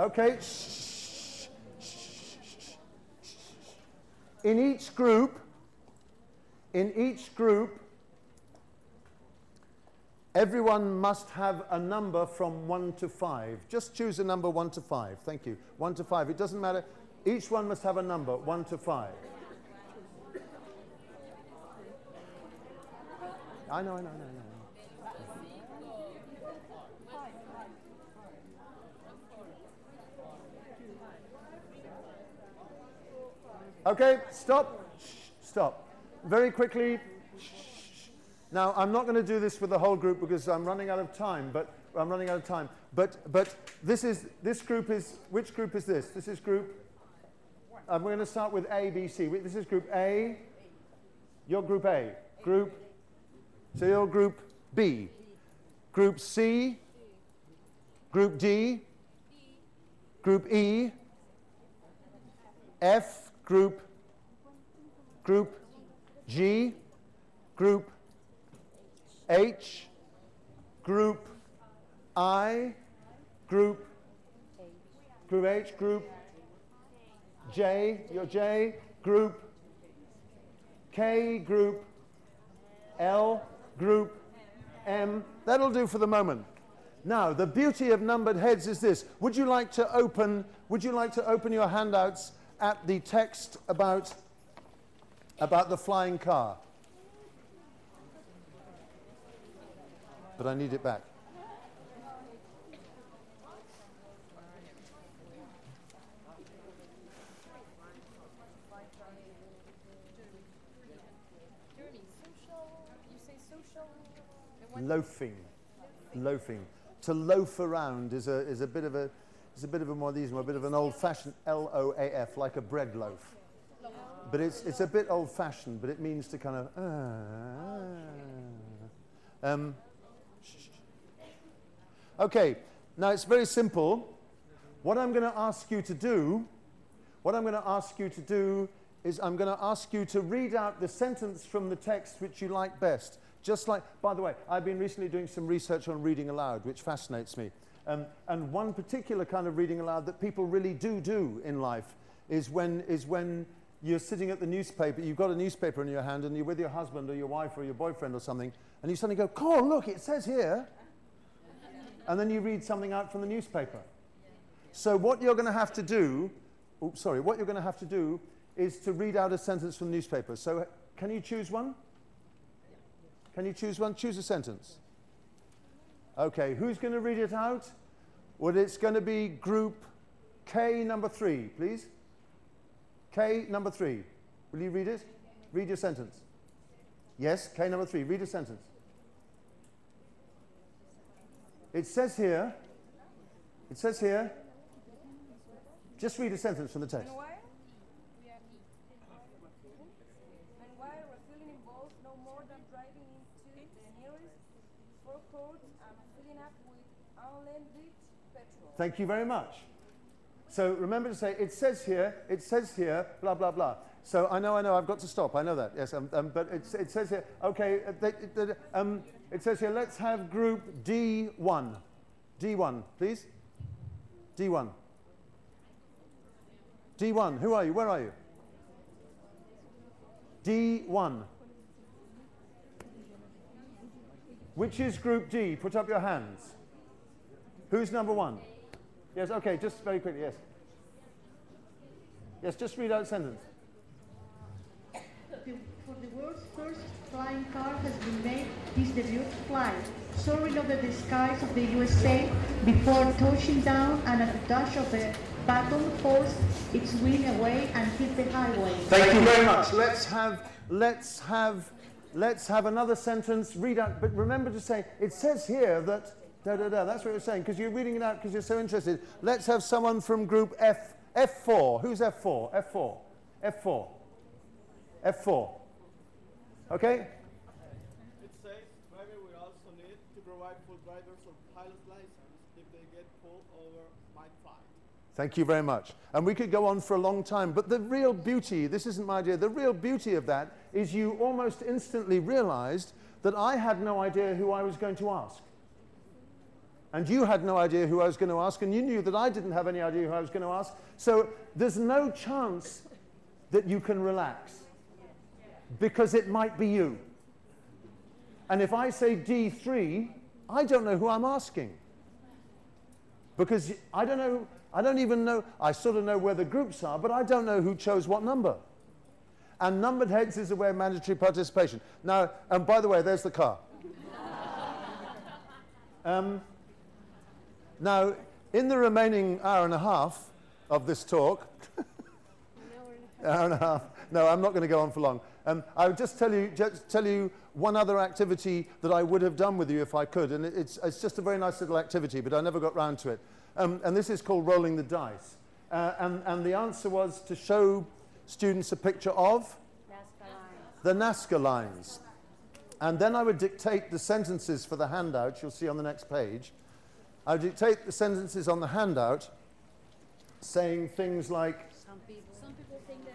Okay. Shh. In each group, everyone must have a number from 1 to 5. Just choose a number 1 to 5. Thank you. 1 to 5. It doesn't matter. Each one must have a number 1 to 5. I know. Okay, stop. Stop. Very quickly. Now, I'm not going to do this with the whole group because I'm running out of time, but this group is, which group is this? This is group, we're going to start with A, B, C. This is group A. You're group A. So you're group B. Group C. Group D. Group E. F. Group G. Group H, group I, group H, group J, you're J, group K, group L, group M. That'll do for the moment. Now, the beauty of numbered heads is this. Would you like to open your handouts at the text about the flying car? But I need it back. Loafing. To loaf around is a bit of a modism, a bit of an old-fashioned L-O-A-F, like a bread loaf. But it's a bit old-fashioned, but it means to kind of. Okay, now it's very simple. What I'm going to ask you to do is I'm going to ask you to read out the sentence from the text which you like best. Just like, by the way, I've been recently doing some research on reading aloud, which fascinates me. And one particular kind of reading aloud that people really do in life is when you're sitting at the newspaper, you've got a newspaper in your hand and you're with your husband or your wife or your boyfriend or something, and you suddenly go, "Oh, look, it says here." And then you read something out from the newspaper. So what you're going to have to do, is to read out a sentence from the newspaper. So can you choose one? Can you choose one? Choose a sentence. Okay, who's going to read it out? Well, it's going to be group K number 3, please. K number 3. Will you read it? Read your sentence. Yes, K number 3. Read a sentence. It says here, just read a sentence from the text. Meanwhile, refilling involves no more than driving into the nearest forecourt and filling up with unleaded petrol. Thank you very much. So remember to say, it says here, blah, blah, blah. So I know, I've got to stop. I know that, yes. But it says here, okay, it says here, let's have group D1. D1, please. D1. D1, who are you? Where are you? D1. Which is group D? Put up your hands. Who's number 1? Yes, okay, just very quickly, yes. Yes, just read out a sentence. For the world's first flying car has been made his debut flight, soaring over the skies of the USA before touching down and at the dash of the button forced its wing away and hit the highway. Thank you very much. Let's have another sentence. Read out, but remember to say, it says here that da-da-da. That's what you're saying, because you're reading it out because you're so interested. Let's have someone from group F4. Who's F4? F4. F4. F4. Okay? It says driver will also need to provide full driver's or pilot's license if they get pulled over by fine. Thank you very much. And we could go on for a long time, but the real beauty, this isn't my idea, the real beauty of that is you almost instantly realized that I had no idea who I was going to ask. And you had no idea who I was going to ask, and you knew that I didn't have any idea who I was going to ask. So there's no chance that you can relax, because it might be you. And if I say D3, I don't know who I'm asking. Because I don't even know, I sort of know where the groups are, but I don't know who chose what number. And numbered heads is a way of mandatory participation. Now, and by the way, there's the car. Now, in the remaining hour and a half of this talk, hour and a half, no, I'm not going to go on for long. I would just tell you one other activity that I would have done with you if I could, and it's just a very nice little activity, but I never got round to it. And this is called rolling the dice. And the answer was to show students a picture of the Nazca lines. And then I would dictate the sentences for the handout, you'll see on the next page. I would dictate the sentences on the handout saying things like, Some people think that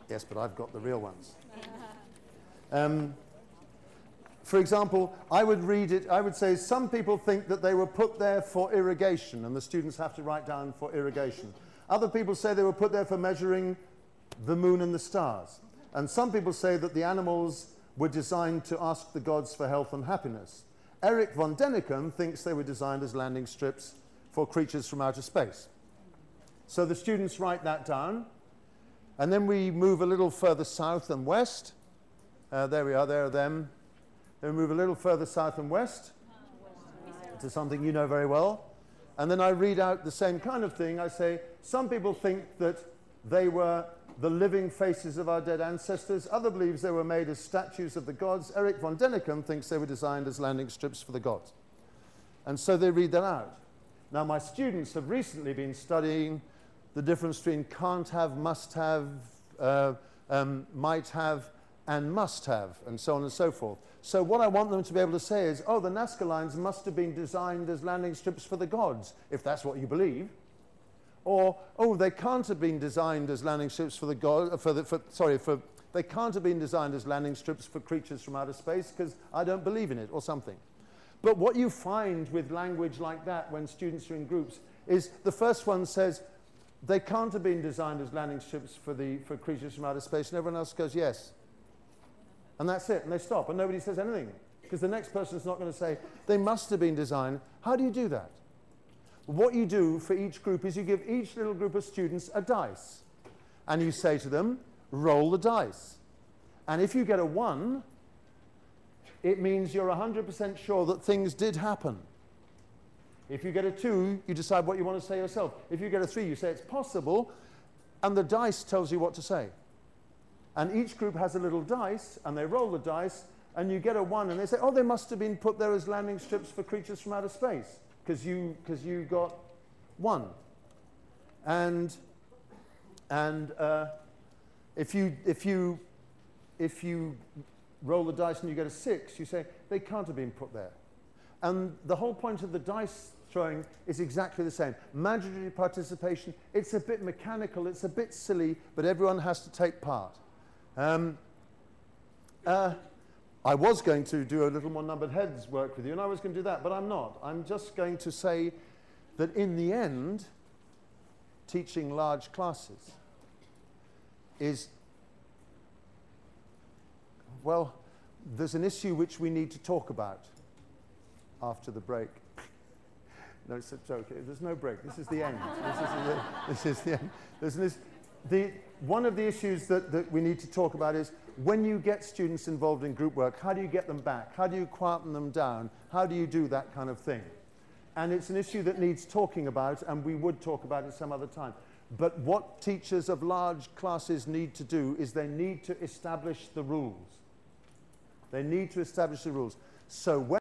yes, but I've got the real ones. For example, I would read it, I would say, some people think that they were put there for irrigation, and the students have to write down for irrigation. Other people say they were put there for measuring the moon and the stars. And some people say that the animals were designed to ask the gods for health and happiness. Eric von Däniken thinks they were designed as landing strips for creatures from outer space. So the students write that down, and then we move a little further south and west. There we are, there are them. Then we move a little further south and west to something you know very well. And then I read out the same kind of thing. I say, some people think that they were the living faces of our dead ancestors. Other believes they were made as statues of the gods. Eric von Däniken thinks they were designed as landing strips for the gods. And so they read that out. Now, my students have recently been studying the difference between can't have, must have, might have, and must have, and so on and so forth. So what I want them to be able to say is, oh, the Nazca lines must have been designed as landing strips for the gods, if that's what you believe. Or, oh, they can't have been designed as landing strips for the gods, they can't have been designed as landing strips for creatures from outer space because I don't believe in it, or something. But what you find with language like that when students are in groups is the first one says, they can't have been designed as landing strips for creatures from outer space, and everyone else goes, yes. And that's it, and they stop, and nobody says anything, because the next person is not going to say, they must have been designed. How do you do that? What you do for each group is you give each little group of students a dice, and you say to them, roll the dice. And if you get a 1, it means you're 100% sure that things did happen. If you get a 2, you decide what you want to say yourself. If you get a 3, you say it's possible, and the dice tells you what to say. And each group has a little dice, and they roll the dice, and you get a 1, and they say, oh, they must have been put there as landing strips for creatures from outer space, because you got 1. And if you roll the dice and you get a 6, you say, they can't have been put there. And the whole point of the dice throwing is exactly the same. Mandatory participation, it's a bit mechanical, it's a bit silly, but everyone has to take part. I was going to do a little more numbered heads work with you, and I was going to do that, but I'm not. I'm just going to say that in the end, teaching large classes is, well, there's an issue which we need to talk about after the break. No, it's a joke. There's no break. This is the end. This is the end. One of the issues that we need to talk about is when you get students involved in group work, how do you get them back? How do you quieten them down? How do you do that kind of thing? And it's an issue that needs talking about, and we would talk about it some other time. But what teachers of large classes need to do is they need to establish the rules. They need to establish the rules. So when